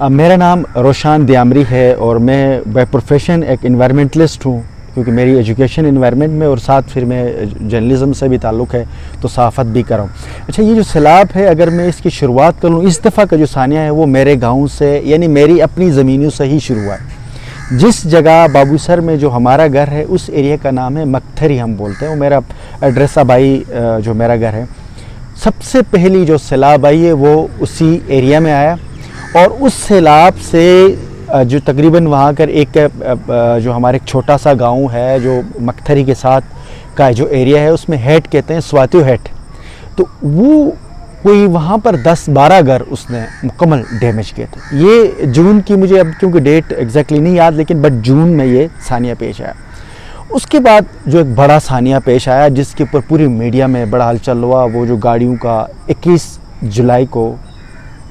میرا نام روشان دیامری ہے اور میں بائی پروفیشن ایک انوائرمنٹلسٹ ہوں، کیونکہ میری ایجوکیشن انوائرمنٹ میں اور ساتھ پھر میں جرنلزم سے بھی تعلق ہے تو صحافت بھی کر رہا ہوں۔ اچھا، یہ جو سیلاب ہے اگر میں اس کی شروعات کروں، اس دفعہ کا جو ثانیہ ہے وہ میرے گاؤں سے، یعنی میری اپنی زمینوں سے ہی شروع ہوا ہے۔ جس جگہ بابو سر میں جو ہمارا گھر ہے اس ایریا کا نام ہے مکتھری، ہم بولتے ہیں، وہ میرا ایڈریس آبائی جو میرا گھر ہے، سب سے پہلی جو سیلاب آئی ہے وہ اسی ایریا میں آیا، اور اس سیلاب سے جو تقریباً وہاں کر ایک جو ہمارے ایک چھوٹا سا گاؤں ہے جو مکتھری کے ساتھ کا جو ایریا ہے اس میں ہیٹ کہتے ہیں، سواتیو ہیٹ، تو وہ کوئی وہاں پر 10-12 گھر اس نے مکمل ڈیمیج کیے تھے۔ یہ جون کی، مجھے اب کیونکہ ڈیٹ ایگزیکٹلی نہیں یاد، لیکن بٹ جون میں یہ ثانیہ پیش آیا۔ اس کے بعد جو ایک بڑا ثانیہ پیش آیا جس کے اوپر پوری میڈیا میں بڑا ہلچل ہوا، وہ جو گاڑیوں کا 21 جولائی کو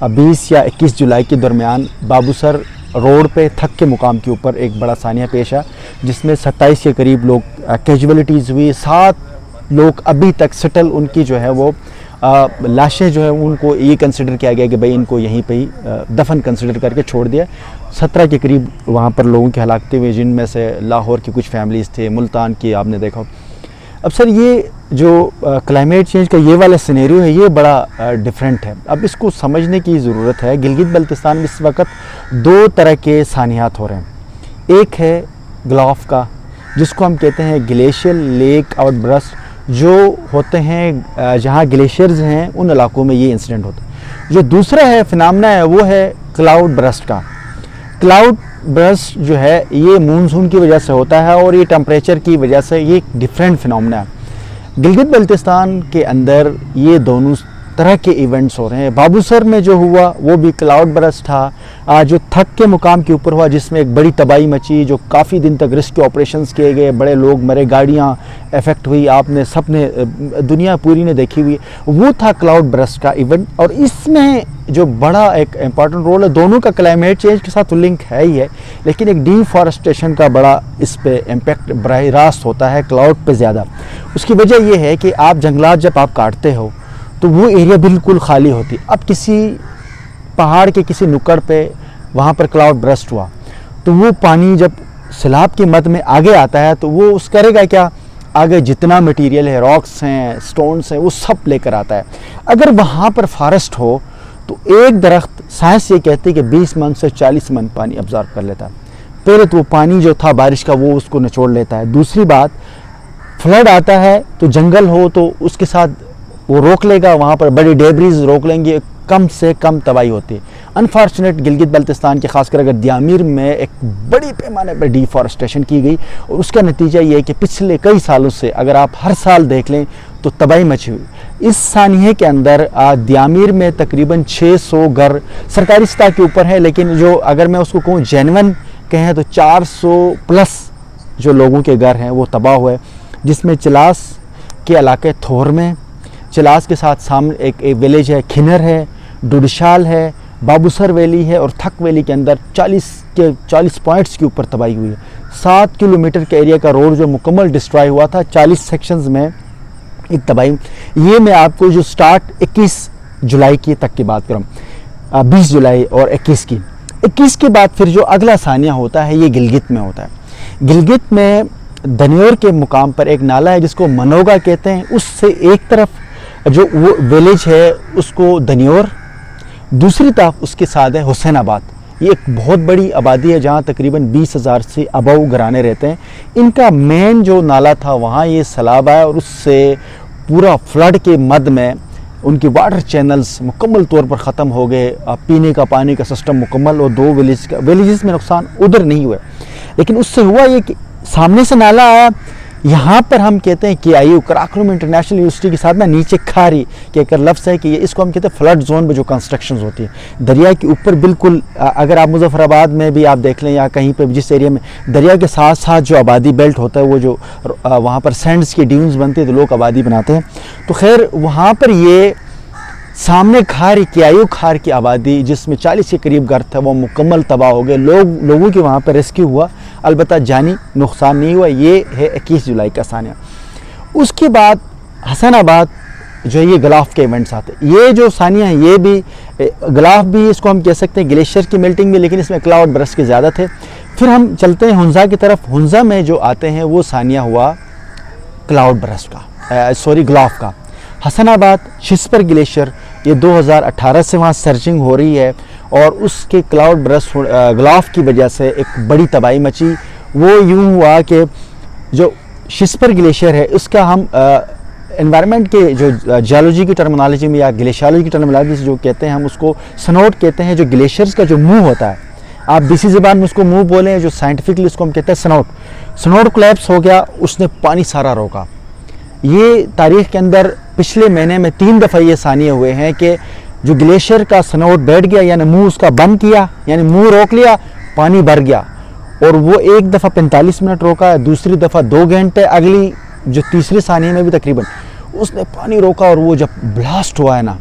20 یا 21 جولائی کے درمیان بابو سر روڈ پہ تھک کے مقام کے اوپر ایک بڑا ثانیہ پیش آیا، جس میں 27 کے قریب لوگ کیجولیٹیز ہوئی، 7 لوگ ابھی تک سٹل، ان کی جو ہے وہ لاشیں جو ہے ان کو یہ کنسیڈر کیا گیا کہ بھئی ان کو یہیں پہ ہی دفن کنسیڈر کر کے چھوڑ دیا۔ 17 کے قریب وہاں پر لوگوں کی ہلاکتیں ہوئی، جن میں سے لاہور کی کچھ فیملیز تھے، ملتان کی آپ نے دیکھا۔ اب سر یہ جو کلائمیٹ چینج کا یہ والا سینیریو ہے یہ بڑا ڈیفرنٹ ہے، اب اس کو سمجھنے کی ضرورت ہے۔ گلگت بلتستان میں اس وقت 2 طرح کے ثانیات ہو رہے ہیں۔ ایک ہے گلاف کا، جس کو ہم کہتے ہیں گلیشیل لیک آؤٹ برسٹ، جو ہوتے ہیں جہاں گلیشیئرز ہیں ان علاقوں میں یہ انسیڈنٹ ہوتا ہے۔ جو دوسرا ہے فنامنا ہے وہ ہے کلاؤڈ برسٹ کا۔ کلاؤڈ برسٹ جو ہے یہ مونسون کی وجہ سے ہوتا ہے اور یہ ٹمپریچر کی وجہ سے یہ ایک ڈیفرنٹ فنامنا ہے۔ گلگت بلتستان کے اندر یہ دونوں طرح کے ایونٹس ہو رہے ہیں۔ بابو سر میں جو ہوا وہ بھی کلاؤڈ برسٹ تھا، جو تھک کے مقام کے اوپر ہوا، جس میں ایک بڑی تباہی مچی، جو کافی دن تک ریسکیو آپریشنز کیے گئے، بڑے لوگ مرے، گاڑیاں افیکٹ ہوئی، آپ نے سب نے، دنیا پوری نے دیکھی ہوئی، وہ تھا کلاؤڈ برسٹ کا ایونٹ۔ اور اس میں جو بڑا ایک امپورٹنٹ رول ہے، دونوں کا کلائمیٹ چینج کے ساتھ لنک ہے ہی ہے، لیکن ایک ڈی فارسٹیشن کا بڑا اس پہ امپیکٹ براہ راست ہوتا ہے کلاؤڈ پہ زیادہ۔ اس کی وجہ یہ ہے کہ آپ جنگلات جب آپ کاٹتے ہو تو وہ ایریا بالکل خالی ہوتی۔ اب کسی پہاڑ کے کسی نکڑ پہ وہاں پر کلاؤڈ برسٹ ہوا تو وہ پانی جب سیلاب کی مد میں آگے آتا ہے تو وہ اس کرے گا کیا، آگے جتنا مٹیریل ہے، راکس ہیں، سٹونز ہیں، وہ سب لے کر آتا ہے۔ اگر وہاں پر فارسٹ ہو تو ایک درخت، سائنس یہ کہتی ہے کہ 20 من سے 40 من پانی ابزارو کر لیتا ہے۔ پہلے تو وہ پانی جو تھا بارش کا وہ اس کو نچوڑ لیتا ہے۔ دوسری بات، فلڈ آتا ہے تو جنگل ہو تو اس کے ساتھ وہ روک لے گا، وہاں پر بڑی ڈیبریز روک لیں گے، کم سے کم تباہی ہوتی ہے۔ انفارچونیٹ گلگت بلتستان کے خاص کر اگر دیامیر میں ایک بڑی پیمانے پر ڈی فارسٹیشن کی گئی، اور اس کا نتیجہ یہ ہے کہ پچھلے کئی سالوں سے اگر آپ ہر سال دیکھ لیں تو تباہی مچی ہوئی۔ اس ثانیے کے اندر دیامیر میں تقریباً 600 گھر سرکاری سطح کے اوپر ہے، لیکن جو اگر میں اس کو کہوں جینون کہیں تو 400 پلس جو لوگوں کے گھر ہیں وہ تباہ ہوئے، جس میں چلاس کے علاقے تھور میں، چلاس کے ساتھ سامنے ایک ویلیج ہے کھنر ہے، ڈوڈشال ہے، بابو سر ویلی ہے، اور تھک ویلی کے اندر 40 پوائنٹس کے اوپر تباہی ہوئی ہے۔ 7 کلومیٹر کے ایریا کا روڈ جو مکمل ڈسٹرائے ہوا تھا، 40 سیکشنز میں ایک تباہی۔ یہ میں آپ کو جو سٹارٹ 21 جولائی کی تک کی بات کروں، 20 جولائی اور 21 کی، 21 کے بعد پھر جو اگلا ثانیہ ہوتا ہے یہ گلگت میں ہوتا ہے۔ گلگت میں دنیور کے مقام پر ایک نالا ہے جس کو منوگا کہتے ہیں، اس سے ایک طرف جو وہ ویلیج ہے اس کو دنیور، دوسری طرف اس کے ساتھ ہے حسین آباد۔ یہ ایک بہت بڑی آبادی ہے جہاں تقریباً 20,000 سے ابو گھرانے رہتے ہیں۔ ان کا مین جو نالا تھا وہاں یہ سیلاب آیا اور اس سے پورا فلڈ کے مد میں ان کی واٹر چینلز مکمل طور پر ختم ہو گئے، پینے کا پانی کا سسٹم مکمل، اور 2 ویلیجز میں نقصان ادھر نہیں ہوئے، لیکن اس سے ہوا یہ کہ سامنے سے نالا آیا، یہاں پر ہم کہتے ہیں کہ آئیو کراکلم انٹرنیشنل یونیورسٹی کے ساتھ میں نیچے کھاری کہ ایک لفظ ہے کہ اس کو ہم کہتے ہیں فلڈ زون میں جو کنسٹرکشنز ہوتی ہیں دریا کے اوپر بالکل، اگر آپ مظفر آباد میں بھی آپ دیکھ لیں یا کہیں پہ جس ایریا میں دریا کے ساتھ ساتھ جو آبادی بیلٹ ہوتا ہے، وہ جو وہاں پر سینڈز کی ڈیونز بنتی ہے تو لوگ آبادی بناتے ہیں، تو خیر وہاں پر یہ سامنے کھاری کیایو کھار کی آبادی جس میں 40 کے قریب گھر تھا وہ مکمل تباہ ہو گئے، لوگوں کے وہاں پہ ریسکیو ہوا، البتہ جانی نقصان نہیں ہوا۔ یہ ہے 21 جولائی کا ثانیہ۔ اس کے بعد حسین آباد جو یہ گلاف کے ایونٹس آتے ہیں، یہ جو ثانیہ ہیں یہ بھی گلاف بھی اس کو ہم کہہ سکتے ہیں گلیشیئر کی میلٹنگ بھی، لیکن اس میں کلاؤڈ برسٹ کے زیادہ تھے۔ پھر ہم چلتے ہیں ہنزا کی طرف۔ ہنزا میں جو آتے ہیں وہ ثانیہ ہوا کلاؤڈ برسٹ کا، گلاف کا۔ حسن آباد شسپر گلیشیئر، یہ 2018 سے وہاں سرچنگ ہو رہی ہے، اور اس کے کلاؤڈ برسٹ گلاف کی وجہ سے ایک بڑی تباہی مچی۔ وہ یوں ہوا کہ جو شسپر گلیشیئر ہے اس کا ہم انوائرمنٹ کے جو جیولوجی کی ٹرمنالوجی میں یا گلیشیالوجی کی ٹرمنالوجی سے جو کہتے ہیں، ہم اس کو سنوٹ کہتے ہیں۔ جو گلیشیئرز کا جو منہ ہوتا ہے، آپ دیسی زبان میں اس کو منہ بولیں، جو سائنٹیفکلی اس کو ہم کہتے ہیں سنوٹ کولیپس ہو گیا، اس نے پانی سارا روکا۔ یہ تاریخ کے اندر پچھلے مہینے میں 3 دفعہ یہ ثانیے ہوئے ہیں کہ جو گلیشیئر کا سنوٹ بیٹھ گیا، یعنی منہ اس کا بند کیا، یعنی منہ روک لیا، پانی بھر گیا، اور وہ ایک دفعہ 45 منٹ روکا، دوسری دفعہ 2 گھنٹے، اگلی جو تیسری ثانیے میں بھی تقریباً اس نے پانی روکا، اور وہ جب بلاسٹ ہوا ہے نا،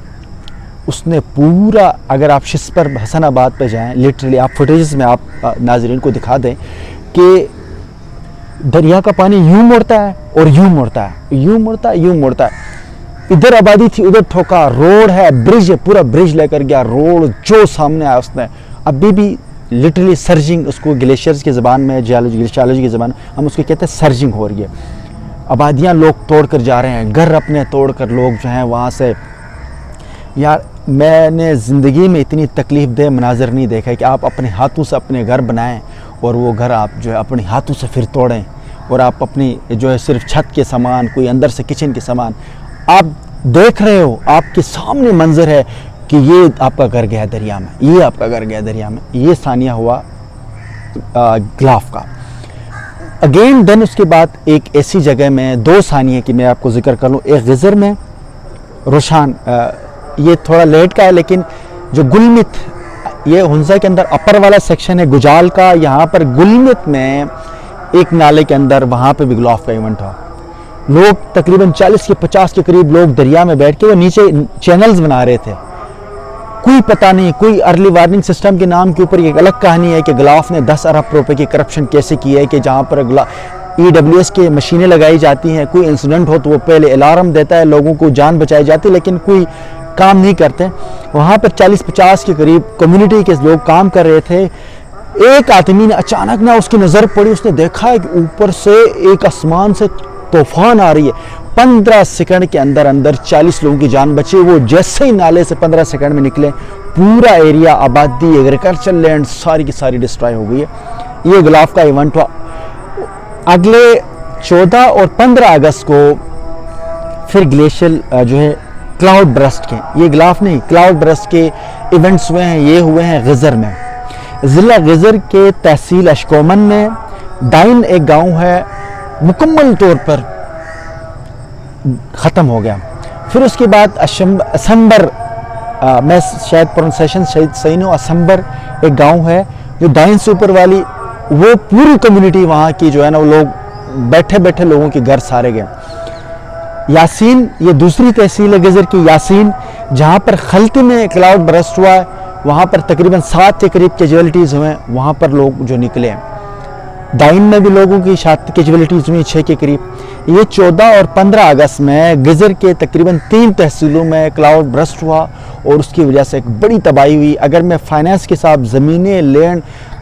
اس نے پورا، اگر آپ شسپر حسن آباد پہ جائیں، لٹرلی آپ فوٹیجز میں آپ ناظرین کو دکھا دیں کہ دریا کا پانی یوں مڑتا ہے اور یوں مڑتا ہے، یوں مڑتا ہے، یوں مڑتا ہے۔ ادھر آبادی تھی، ادھر ٹھوکا، روڈ ہے، برج ہے، پورا برج لے کر گیا، روڈ جو سامنے آیا اس نے ابھی بھی لٹرلی سرجنگ، اس کو گلیشیئرز کی زبان میں، گلیشیالوجی کی زبان ہم اس کو کہتے ہیں سرجنگ ہو رہی ہے۔ آبادیاں لوگ توڑ کر جا رہے ہیں، گھر اپنے توڑ کر لوگ جو ہیں وہاں سے۔ یار میں نے زندگی میں اتنی تکلیف دہ مناظر نہیں دیکھا کہ آپ اپنے ہاتھوں سے اپنے گھر بنائیں اور وہ گھر آپ جو ہے اپنے ہاتھوں سے پھر توڑیں، اور آپ اپنی جو ہے صرف چھت کے سامان، کوئی اندر سے کچن کے سامان آپ دیکھ رہے ہو، آپ کے سامنے منظر ہے کہ یہ آپ کا گھر گیا دریا میں، یہ آپ کا گھر گیا دریا میں۔ یہ ثانیہ ہوا گلاف کا۔ اگین دین اس کے بعد ایک ایسی جگہ میں 2 ثانیے کی میں آپ کو ذکر کر لوں، ایک غزر میں روشان، یہ تھوڑا لیٹ کا ہے، لیکن جو گلمت، یہ ہنزا کے اندر اپر والا سیکشن ہے گجال کا، یہاں پر گلمت میں ایک نالے کے اندر وہاں پہ بھی گلاف کا ایونٹ ہوا۔ لوگ تقریباً 40 کے 50 کے قریب لوگ دریا میں بیٹھ کے وہ نیچے چینلز بنا رہے تھے، کوئی پتہ نہیں، کوئی ارلی وارننگ سسٹم کے نام کے اوپر ایک الگ کہانی ہے کہ گلاف نے 10 ارب روپے کی کرپشن کیسے کی ہے، کہ جہاں پر EWS کے مشینیں لگائی جاتی ہیں، کوئی انسیڈنٹ ہو تو وہ پہلے الارم دیتا ہے، لوگوں کو جان بچائی جاتی ہے، لیکن کوئی کام نہیں کرتے۔ وہاں پر 40-50 کے قریب کمیونٹی کے لوگ کام کر رہے تھے۔ ایک آدمی نے اچانک نہ اس کی نظر پڑی، اس نے دیکھا کہ اوپر سے ایک آسمان سے طوفان آ رہی ہے۔ 15 سیکنڈ کے اندر 40 لوگوں کی جان بچی۔ وہ جیسے ہی نالے سے 15 سیکنڈ میں نکلے، پورا ایریا، آبادی، ایگریکلچر لینڈ ساری کی ساری ڈسٹرائے ہو گئی ہے۔ یہ گلاف کا ایونٹ ہوا۔ اگلے 14 اور 15 اگست کو پھر گلیشیئر جو ہے کلاؤڈ برسٹ کے، یہ گلاف نہیں، کلاؤڈ برسٹ کے ایونٹس ہوئے ہیں۔ یہ ہوئے ہیں غزر میں، ضلع غزر کے تحصیل اشکومن میں۔ دائن ایک گاؤں ہے، مکمل طور پر ختم ہو گیا۔ پھر اس کے بعد اسمبر، میں شاید پرونسیشن صحیح نہیں ہو، اسمبر ایک گاؤں ہے جو دائن سے اوپر والی، وہ پوری کمیونٹی وہاں کی جو ہے نا، وہ لوگ بیٹھے بیٹھے لوگوں کے گھر سارے گئے۔ یاسین، یہ دوسری تحصیل ہے غزر کی، یاسین، جہاں پر خلطی میں کلاؤڈ برسٹ ہوا ہے، وہاں پر تقریباً 7 کے قریب کیجویلٹیز ہوئے، وہاں پر لوگ جو نکلے ہیں۔ دائن میں بھی لوگوں کی کیجویلٹیز ہوئی 6 کے قریب۔ یہ 14 اور 15 اگست میں غزر کے تقریباً 3 تحصیلوں میں کلاؤڈ برسٹ ہوا، اور اس کی وجہ سے ایک بڑی تباہی ہوئی۔ اگر میں فائنانس کے ساتھ زمینیں، لینڈ،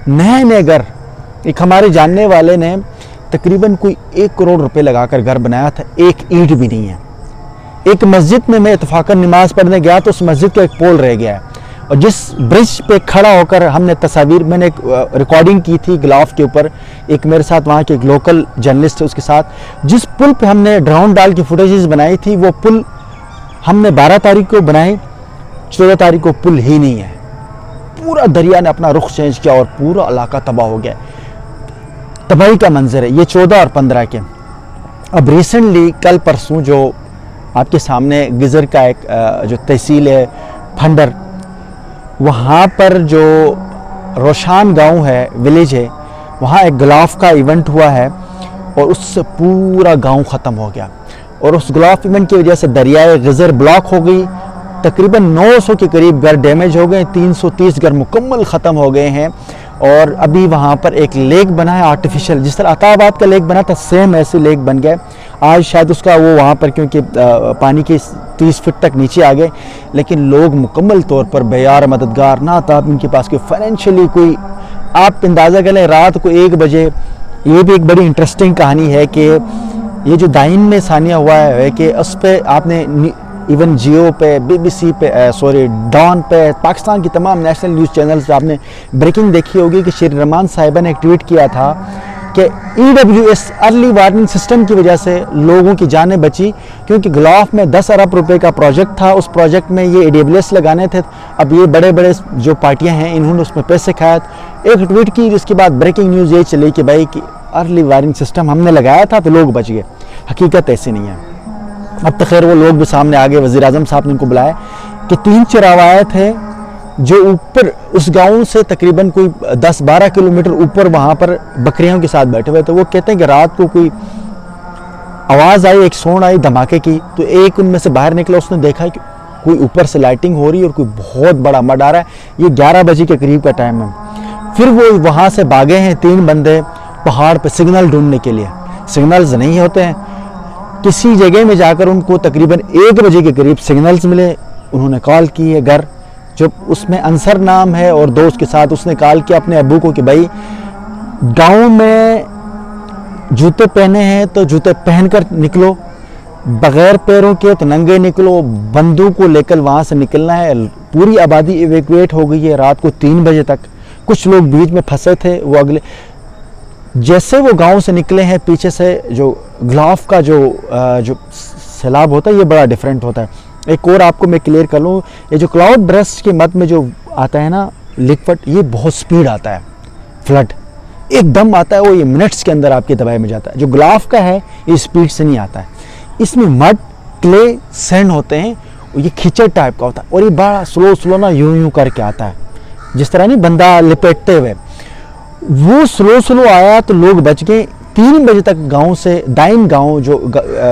نئے گھر، ایک ہمارے جاننے والے نے تقریباً کوئی 1 کروڑ روپے لگا کر گھر بنایا تھا، ایک اینٹ بھی نہیں ہے۔ ایک مسجد میں اتفاقاً نماز پڑھنے گیا تو اس مسجد کا ایک پول رہ گیا ہے، اور جس برج پہ کھڑا ہو کر ہم نے تصاویر، میں نے ایک ریکارڈنگ کی تھی گلاف کے اوپر، ایک میرے ساتھ وہاں کے ایک لوکل جرنلسٹ ہے اس کے ساتھ، جس پل پہ ہم نے ڈرون ڈال کی فوٹیجز بنائی تھی، وہ پل ہم نے 12 تاریخ کو بنائی، 14 تاریخ کو پل ہی نہیں ہے۔ پورا دریا نے اپنا رخ چینج کیا اور پورا علاقہ تباہ ہو گیا۔ تباہی کا منظر ہے یہ 14 اور 15 کے۔ اب ریسنٹلی کل پرسوں جو آپ کے سامنے غزر کا ایک جو تحصیل ہے پھنڈر، وہاں پر جو روشان گاؤں ہے، ولیج ہے، وہاں ایک گلاف کا ایونٹ ہوا ہے، اور اس سے پورا گاؤں ختم ہو گیا، اور اس گلاف ایونٹ کی وجہ سے دریائے غزر بلاک ہو گئی۔ تقریباً 900 کے قریب گھر ڈیمیج ہو گئے، 330 گھر مکمل ختم ہو گئے ہیں، اور ابھی وہاں پر ایک لیک بنا ہے آرٹیفیشل، جس طرح عطا آباد کا لیک بنا تھا، سیم ایسے لیک بن گئے۔ آج شاید اس کا وہ وہاں پر کیونکہ پانی کے 30 فٹ تک نیچے آ گئے، لیکن لوگ مکمل طور پر بیار مددگار نہ تھا ان کے پاس کوئی فائنینشلی کوئی، آپ اندازہ کریں رات کو 1 بجے. یہ بھی ایک بڑی انٹرسٹنگ کہانی ہے کہ یہ جو دائن میں ثانیہ ہوا ہے کہ اس پہ آپ نے ایون جیو پہ، بی بی سی پہ، ڈان پہ، پاکستان کی تمام نیشنل نیوز چینلز پہ آپ نے بریکنگ دیکھی ہوگی کہ شیرین رحمان صاحبہ نے ایک ٹویٹ کیا تھا کہ EWS ارلی وارننگ سسٹم کی وجہ سے لوگوں کی جانیں بچی، کیونکہ گلاف میں 10 ارب روپے کا پروجیکٹ تھا. اس پروجیکٹ میں یہ EWS لگانے تھے. اب یہ بڑے بڑے جو پارٹیاں ہیں انہوں نے اس میں پیسے کھائے. ایک ٹویٹ کی جس کے بعد بریکنگ نیوز یہ چلی کہ بھائی کہ ارلی وارننگ سسٹم ہم نے لگایا تھا تو لوگ بچ گئے. حقیقت ایسی نہیں ہے. اب تو خیر وہ لوگ بھی سامنے آگے، وزیر اعظم صاحب نے ان کو بلایا کہ 3 چراوائے تھے جو اوپر اس گاؤں سے تقریباً کوئی 10-12 کلومیٹر اوپر وہاں پر بکریوں کے ساتھ بیٹھے ہوئے تھے. وہ کہتے ہیں کہ رات کو کوئی آواز آئی، ایک سونڈ آئی دھماکے کی، تو ایک ان میں سے باہر نکلا. اس نے دیکھا کہ کوئی اوپر سے لائٹنگ ہو رہی ہے اور کوئی بہت بڑا مڈ آ رہا ہے. یہ 11 بجے کے قریب کا ٹائم ہے. پھر وہ وہاں سے بھاگے ہیں 3 بندے پہاڑ پہ سگنل ڈھونڈنے کے لیے. سگنلز نہیں ہوتے ہیں. کسی جگہ میں جا کر ان کو تقریباً 1 بجے کے قریب سگنلز ملے. انہوں نے کال کی ہے گھر، جو اس میں انصر نام ہے اور دوست کے ساتھ اس نے کال کیا اپنے ابو کو کہ بھائی گاؤں میں جوتے پہنے ہیں تو جوتے پہن کر نکلو، بغیر پیروں کے تو ننگے نکلو، بندوق کو لے کر وہاں سے نکلنا ہے. پوری آبادی ایویکویٹ ہو گئی ہے رات کو 3 بجے تک. کچھ لوگ بیچ میں پھنسے تھے. وہ اگلے جیسے وہ گاؤں سے نکلے ہیں، پیچھے سے جو گلاف کا جو سیلاب ہوتا ہے یہ بڑا ڈیفرنٹ ہوتا ہے. ایک اور آپ کو میں کلیئر کر لوں، یہ جو کلاؤڈ برسٹ کے مد میں جو آتا ہے نا لکوڈ، یہ بہت سپیڈ آتا ہے. فلڈ ایک دم آتا ہے، وہ یہ منٹس کے اندر آپ کے دبائے میں جاتا ہے. جو گلاف کا ہے یہ سپیڈ سے نہیں آتا ہے. اس میں مڈ، کلے، سینڈ ہوتے ہیں. یہ کھچڑ ٹائپ کا ہوتا ہے اور یہ بڑا سلو نا یوں کر کے آتا ہے، جس طرح نہیں بندہ لپیٹتے ہوئے. وہ سلو آیا تو لوگ بچ گئے. 3 بجے تک گاؤں سے دائن گاؤں جو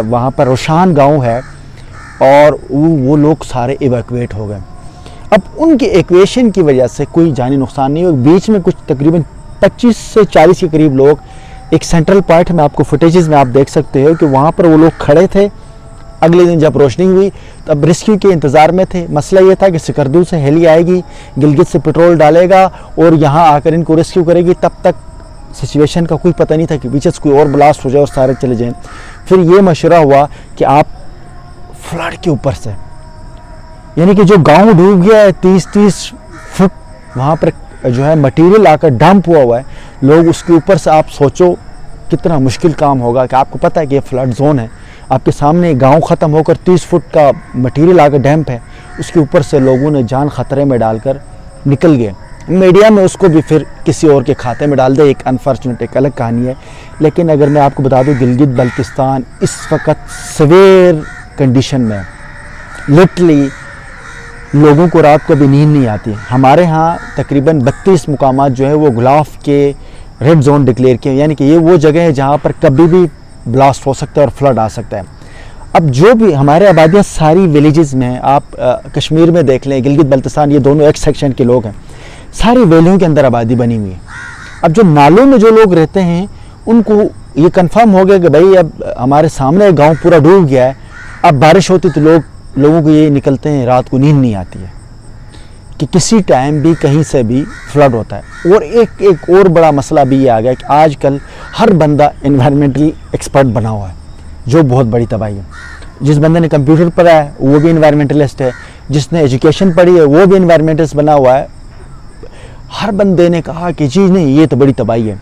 وہاں پر روشان گاؤں ہے، اور وہ لوگ سارے ایویکویٹ ہو گئے. اب ان کے ایکویشن کی وجہ سے کوئی جانی نقصان نہیں ہوا. بیچ میں کچھ تقریباً 25 سے 40 کے قریب لوگ ایک سینٹرل پوائنٹ میں، آپ کو فوٹیجز میں آپ دیکھ سکتے ہو کہ وہاں پر وہ لوگ کھڑے تھے. اگلے دن جب روشنی ہوئی تو اب ریسکیو کے انتظار میں تھے. مسئلہ یہ تھا کہ سکردو سے ہیلی آئے گی، گلگت سے پیٹرول ڈالے گا اور یہاں آ کر ان کو ریسکیو کرے گی. تب تک سچویشن کا کوئی پتہ نہیں تھا کہ پیچھے سے کوئی اور بلاسٹ ہو جائے اور سارے چلے جائیں. پھر یہ مشورہ ہوا کہ آپ فلڈ کے اوپر سے، یعنی کہ جو گاؤں ڈوب گیا ہے 30 فٹ وہاں پر جو ہے مٹیریل آ کر ڈمپ ہوا ہے، لوگ اس کے اوپر سے، آپ سوچو کتنا مشکل کام ہوگا کہ آپ کو پتہ ہے کہ یہ فلڈ زون ہے، آپ کے سامنے گاؤں ختم ہو کر 30 فٹ کا مٹیریل آ کر ڈیمپ ہے، اس کے اوپر سے لوگوں نے جان خطرے میں ڈال کر نکل گئے. میڈیا میں اس کو بھی پھر کسی اور کے کھاتے میں ڈال دے، ایک انفارچونیٹ ایک الگ کہانی ہے. لیکن اگر میں آپ کو بتا دوں گلگت بلتستان اس وقت سویر کنڈیشن میں، لٹرلی لوگوں کو رات کو بھی نیند نہیں آتی. ہمارے ہاں تقریباً 32 مقامات جو ہے وہ گلاف کے ریڈ زون ڈکلیئر کیے، یعنی کہ یہ وہ جگہ ہے جہاں پر کبھی بھی بلاسٹ ہو سکتا ہے اور فلڈ آ سکتا ہے. اب جو بھی ہمارے آبادیاں ساری ویلیجز میں، آپ کشمیر میں دیکھ لیں، گلگت بلتستان، یہ دونوں ایک سیکشن کے لوگ ہیں، ساری ویلیوں کے اندر آبادی بنی ہوئی ہے. اب جو نالوں میں جو لوگ رہتے ہیں ان کو یہ کنفرم ہو گیا کہ بھائی اب ہمارے سامنے گاؤں پورا ڈوب گیا ہے. اب بارش ہوتی تو لوگوں کو یہ نکلتے ہیں، رات کو نیند نہیں آتی ہے کہ کسی ٹائم بھی کہیں سے بھی فلڈ ہوتا ہے. اور ایک اور بڑا مسئلہ بھی یہ آ گیا کہ آج کل ہر بندہ انوائرمنٹل ایکسپرٹ بنا ہوا ہے، جو بہت بڑی تباہی ہے. جس بندے نے کمپیوٹر پڑھا ہے وہ بھی انوائرمنٹلسٹ ہے، جس نے ایجوکیشن پڑھی ہے وہ بھی انوائرمنٹلسٹ بنا ہوا ہے. ہر بندے نے کہا کہ جی نہیں یہ تو بڑی تباہی ہے.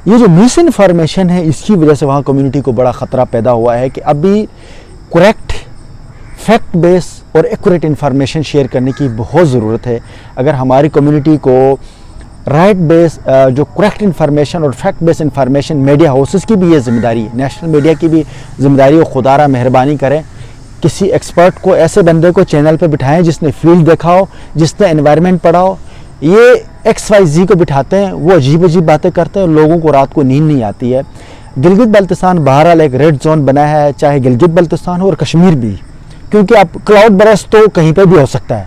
یہ جو مس انفارمیشن ہے اس کی وجہ سے وہاں کمیونٹی کو بڑا خطرہ پیدا ہوا ہے کہ ابھی کریکٹ فیکٹ بیس اور ایکوریٹ انفارمیشن شیئر کرنے کی بہت ضرورت ہے. اگر ہماری کمیونٹی کو رائٹ بیس جو کریکٹ انفارمیشن اور فیکٹ بیس انفارمیشن، میڈیا ہاؤسز کی بھی یہ ذمہ داری ہے، نیشنل میڈیا کی بھی ذمہ داری ہے. خدا را مہربانی کریں، کسی ایکسپرٹ کو، ایسے بندے کو چینل پہ بٹھائیں جس نے فیلڈ دیکھا ہو، جس نے انوائرمنٹ پڑھا ہو. یہ XYZ کو بٹھاتے ہیں، وہ عجیب باتیں کرتے ہیں اور لوگوں کو رات کو نیند نہیں آتی ہے. گلگت بلتستان بہرحال ایک ریڈ زون بنا ہے، چاہے گلگت بلتستان ہو اور کشمیر بھی، کیونکہ اب کلاؤڈ برسٹ تو کہیں پہ بھی ہو سکتا ہے.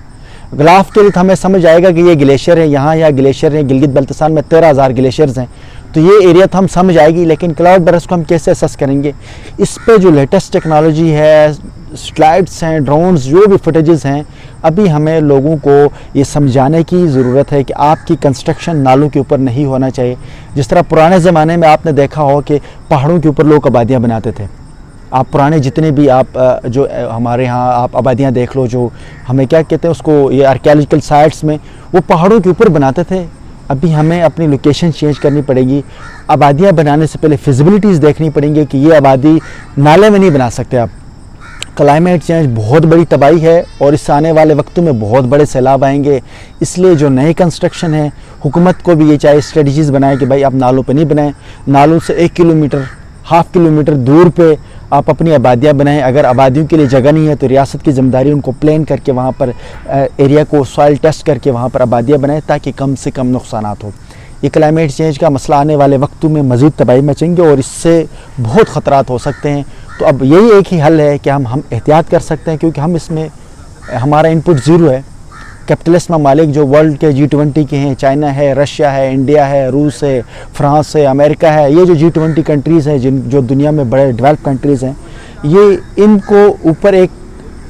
گلاف کے لیے ہمیں سمجھ آئے گا کہ یہ گلیشیئر ہے یہاں، یا گلیشیئر ہیں گلگت بلتستان میں 13,000 گلیشیئرز ہیں. تو یہ ایریا تو ہم سمجھ آئے گی، لیکن کلاؤڈ برسٹ کو ہم کیسے اسیس کریں گے؟ اس پہ جو لیٹسٹ ٹیکنالوجی ہے، سیٹلائٹس ہیں، ڈرونز، جو بھی فوٹیجز ہیں، ابھی ہمیں لوگوں کو یہ سمجھانے کی ضرورت ہے کہ آپ کی کنسٹرکشن نالوں کے اوپر نہیں ہونا چاہیے. جس طرح پرانے زمانے میں آپ نے دیکھا ہو کہ پہاڑوں کے اوپر لوگ آبادیاں بناتے تھے. آپ پرانے جتنے بھی آپ جو ہمارے ہاں آپ آبادیاں دیکھ لو، جو ہمیں کیا کہتے ہیں اس کو، یہ آرکیالوجیکل سائٹس میں وہ پہاڑوں کے اوپر بناتے تھے. ابھی ہمیں اپنی لوکیشن چینج کرنی پڑے گی. آبادیاں بنانے سے پہلے فیزیبلٹیز دیکھنی پڑیں گی کہ یہ آبادی نالے میں نہیں بنا سکتے آپ. کلائمیٹ چینج بہت بڑی تباہی ہے اور اس آنے والے وقتوں میں بہت بڑے سیلاب آئیں گے. اس لیے جو نئے کنسٹرکشن ہے، حکومت کو بھی یہ چاہے اسٹریٹجیز بنائے کہ بھائی آپ نالوں پہ نہیں بنائیں، نالوں سے 1 کلومیٹر 1/2 کلومیٹر دور پہ آپ اپنی آبادیاں بنائیں. اگر آبادیوں کے لیے جگہ نہیں ہے تو ریاست کی ذمہ داری ان کو پلان کر کے وہاں پر ایریا کو سوائل ٹیسٹ کر کے وہاں پر آبادیاں بنائیں تاکہ کم سے کم نقصانات ہو. یہ کلائمیٹ چینج کا مسئلہ آنے والے وقتوں میں مزید تباہی مچیں گے اور اس سے بہت خطرات ہو سکتے ہیں. تو اب یہی ایک ہی حل ہے کہ ہم احتیاط کر سکتے ہیں، کیونکہ ہم اس میں ہمارا انپٹ زیرو ہے. کیپٹلسٹ ممالک جو ورلڈ کے G20 کے ہیں، چائنا ہے، رشیا ہے، انڈیا ہے، روس ہے، فرانس ہے، امریکہ ہے، یہ جو G20 کنٹریز ہیں جو دنیا میں بڑے ڈیولپ کنٹریز ہیں، یہ ان کو اوپر ایک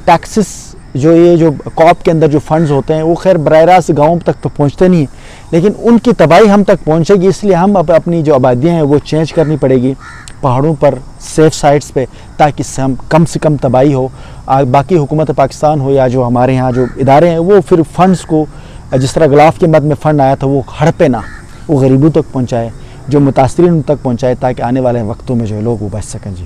ٹیکسز جو یہ جو کاپ کے اندر جو فنڈز ہوتے ہیں وہ خیر براہ راست گاؤں تک تو پہنچتے نہیں ہیں، لیکن ان کی تباہی ہم تک پہنچے گی. اس لیے ہم اپنی جو آبادیاں ہیں وہ چینج کرنی پڑے گی پہاڑوں پر، سیف سائٹس پہ، تاکہ اس سے کم تباہی ہو. باقی حکومت پاکستان ہو یا جو ہمارے ہاں جو ادارے ہیں، وہ پھر فنڈز کو جس طرح غلاف کے مد میں فنڈ آیا تھا وہ ہڑپے نہ، وہ غریبوں تک پہنچائے، جو متاثرین ان تک پہنچائے، تاکہ آنے والے وقتوں میں جو لوگ وہ بچ سکیں. جی